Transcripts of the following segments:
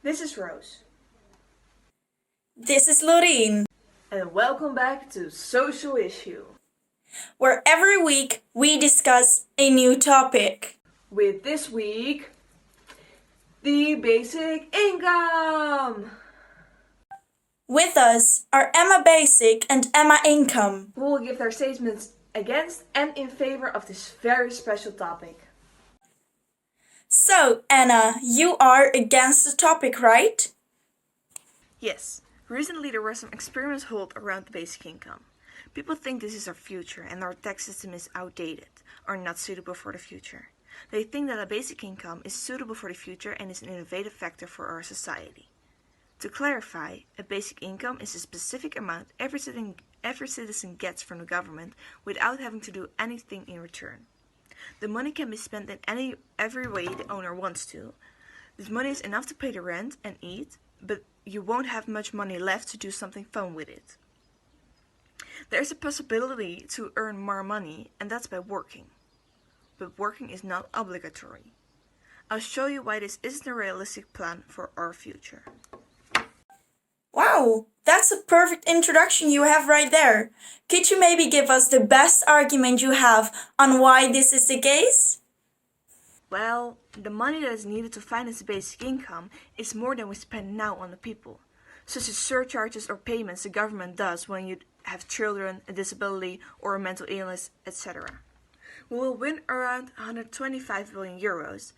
This is Rose. This is Loreen, And welcome back to Social Issue. where every week we discuss a new topic. With this week, the basic income. With us are Emma Basic and Emma Income. Who will give their statements against and in favor of this very special topic. So, Anna, you are against the topic, right? Yes, recently there were some experiments held around the basic income. People think this is our future and our tax system is outdated or not suitable for the future. They think that a basic income is suitable for the future and is an innovative factor for our society. To clarify, a basic income is a specific amount every citizen gets from the government without having to do anything in return. The money can be spent in every way the owner wants to. This money is enough to pay the rent and eat, but you won't have much money left to do something fun with it. There is a possibility to earn more money, and that's by working. But working is not obligatory. I'll show you why this isn't a realistic plan for our future. Wow, that's a perfect introduction you have right there. Could you maybe give us the best argument you have on why this is the case? Well, the money that is needed to finance the basic income is more than we spend now on the people, such as surcharges or payments the government does when you have children, a disability, or a mental illness, etc. We will win around 125 billion euros,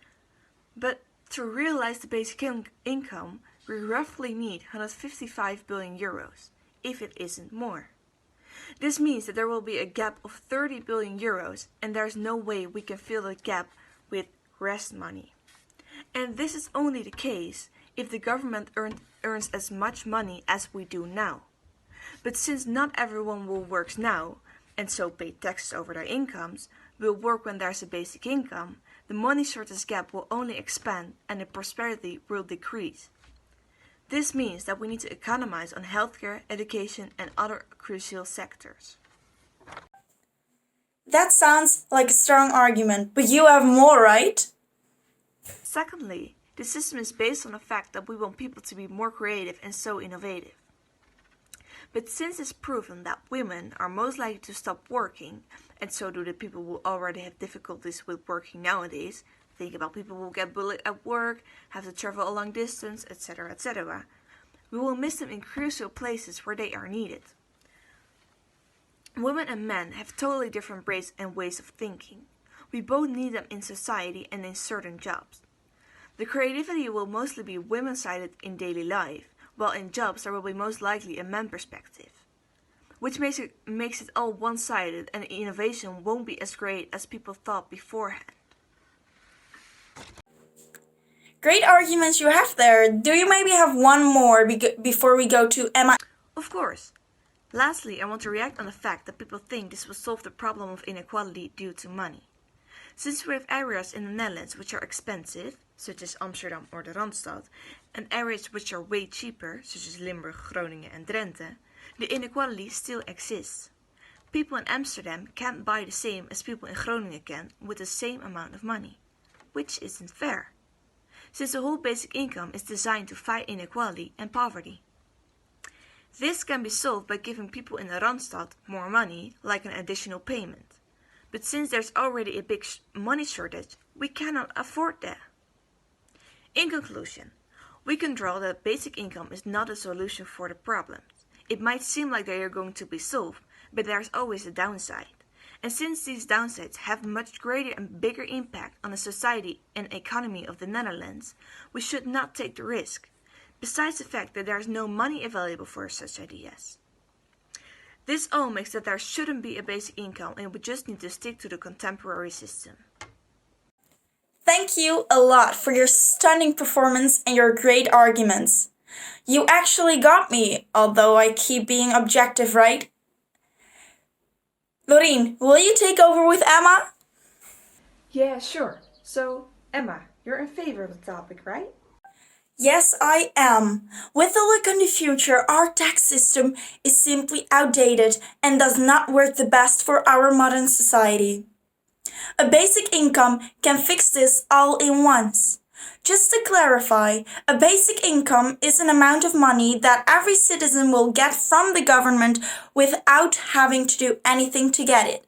but to realize the basic income, we roughly need 155 billion euros, if it isn't more. This means that there will be a gap of 30 billion euros, and there's no way we can fill the gap with rest money. And this is only the case if the government earns as much money as we do now. But since not everyone will work now, and so pay taxes over their incomes, will work when there's a basic income, the money shortage gap will only expand and the prosperity will decrease. This means that we need to economize on healthcare, education, and other crucial sectors. That sounds like a strong argument, but you have more, right? Secondly, the system is based on the fact that we want people to be more creative and so innovative. But since it's proven that women are most likely to stop working, and so do the people who already have difficulties with working nowadays, think about people who get bullied at work, have to travel a long distance, etc., etc., we will miss them in crucial places where they are needed. Women and men have totally different brains and ways of thinking. We both need them in society and in certain jobs. The creativity will mostly be women-sided in daily life, while in jobs there will be most likely a man perspective, which makes it all one-sided and innovation won't be as great as people thought beforehand. Great arguments you have there. Do you maybe have one more before we go to Emma? Of course. Lastly, I want to react on the fact that people think this will solve the problem of inequality due to money. Since we have areas in the Netherlands which are expensive, such as Amsterdam or the Randstad, and areas which are way cheaper, such as Limburg, Groningen and Drenthe, the inequality still exists. People in Amsterdam can't buy the same as people in Groningen can with the same amount of money, which isn't fair, since the whole basic income is designed to fight inequality and poverty. This can be solved by giving people in the Randstad more money, like an additional payment. But since there's already a big money shortage, we cannot afford that. In conclusion, we can draw that basic income is not a solution for the problems. It might seem like they are going to be solved, but there's always a downside. And since these downsides have much greater and bigger impact on the society and economy of the Netherlands, we should not take the risk, besides the fact that there is no money available for such ideas. This all makes that there shouldn't be a basic income and we just need to stick to the contemporary system. Thank you a lot for your stunning performance and your great arguments. You actually got me, although I keep being objective, right? Loreen, will you take over with Emma? Yeah, sure. So, Emma, you're in favor of the topic, right? Yes, I am. With a look on the future, our tax system is simply outdated and does not work the best for our modern society. A basic income can fix this all in once. Just to clarify, a basic income is an amount of money that every citizen will get from the government without having to do anything to get it.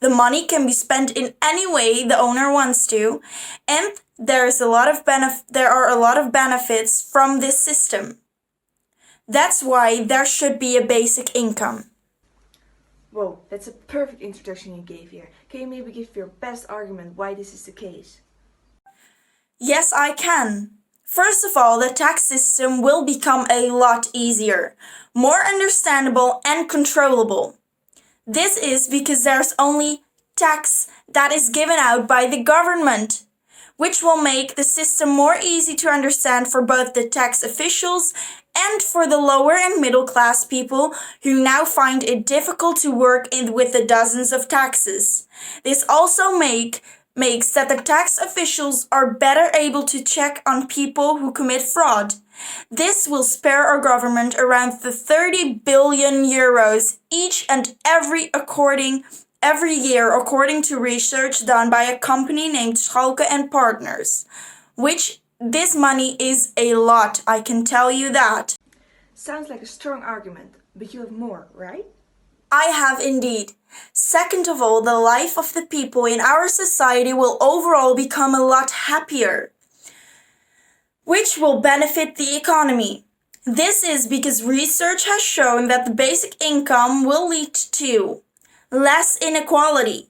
The money can be spent in any way the owner wants to, and there are a lot of benefits from this system. That's why there should be a basic income. Whoa, that's a perfect introduction you gave here. Can you maybe give your best argument why this is the case? Yes, I can. First of all, the tax system will become a lot easier, more understandable and controllable. This is because there's only tax that is given out by the government, which will make the system more easy to understand for both the tax officials and for the lower and middle class people who now find it difficult to work with the dozens of taxes. This also makes that the tax officials are better able to check on people who commit fraud. This will spare our government around the 30 billion euros each and every year according to research done by a company named Schalke and Partners, which this money is a lot, I can tell you that. Sounds like a strong argument, but you have more, right? I have indeed. Second of all, the life of the people in our society will overall become a lot happier, which will benefit the economy. This is because research has shown that the basic income will lead to less inequality,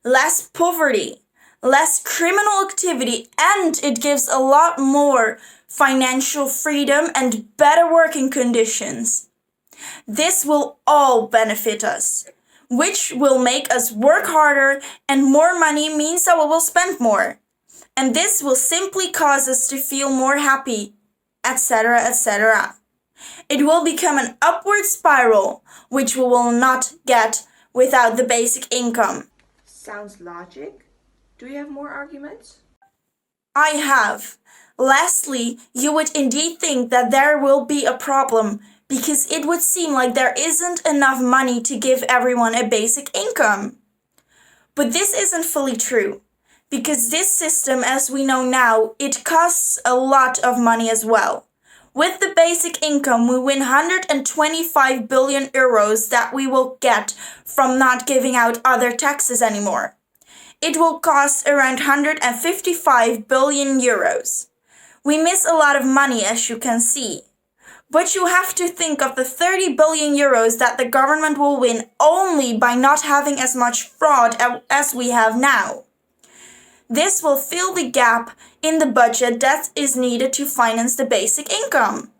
less poverty, less criminal activity, and it gives a lot more financial freedom and better working conditions. This will all benefit us, which will make us work harder, and more money means that we will spend more. And this will simply cause us to feel more happy, etc., etc. It will become an upward spiral, which we will not get without the basic income. Sounds logic. Do you have more arguments? I have. Lastly, you would indeed think that there will be a problem because it would seem like there isn't enough money to give everyone a basic income. But this isn't fully true, because this system, as we know now, it costs a lot of money as well. With the basic income, we win 125 billion euros that we will get from not giving out other taxes anymore. It will cost around 155 billion euros. We miss a lot of money, as you can see. But you have to think of the 30 billion euros that the government will win only by not having as much fraud as we have now. This will fill the gap in the budget that is needed to finance the basic income.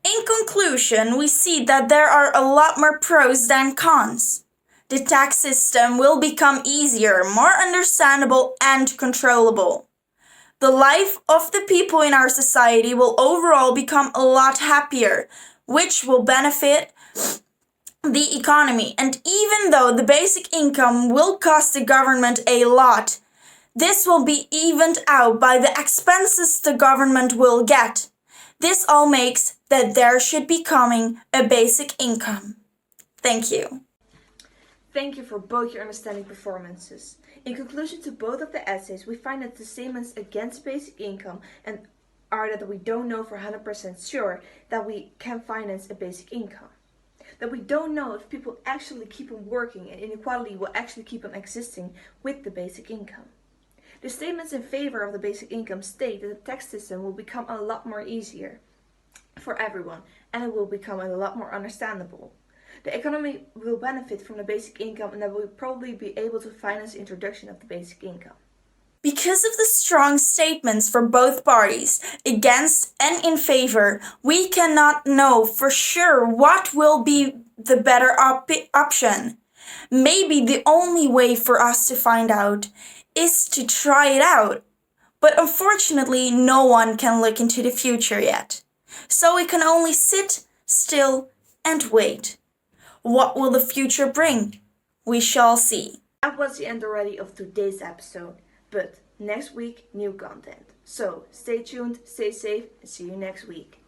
In conclusion, we see that there are a lot more pros than cons. The tax system will become easier, more understandable, and controllable. The life of the people in our society will overall become a lot happier, which will benefit the economy. And even though the basic income will cost the government a lot, this will be evened out by the expenses the government will get. This all makes that there should be coming a basic income. Thank you. Thank you for both your understanding performances. In conclusion to both of the essays, we find that the statements against basic income are that we don't know for 100% sure that we can finance a basic income. That we don't know if people actually keep on working and inequality will actually keep on existing with the basic income. The statements in favor of the basic income state that the tax system will become a lot more easier for everyone and it will become a lot more understandable. The economy will benefit from the basic income and that will probably be able to finance the introduction of the basic income. Because of the strong statements for both parties, against and in favor, we cannot know for sure what will be the better option. Maybe the only way for us to find out is to try it out. But unfortunately, no one can look into the future yet. So we can only sit still and wait. What will the future bring? We shall see. That was the end already of today's episode, but next week, new content. So stay tuned, stay safe, and see you next week.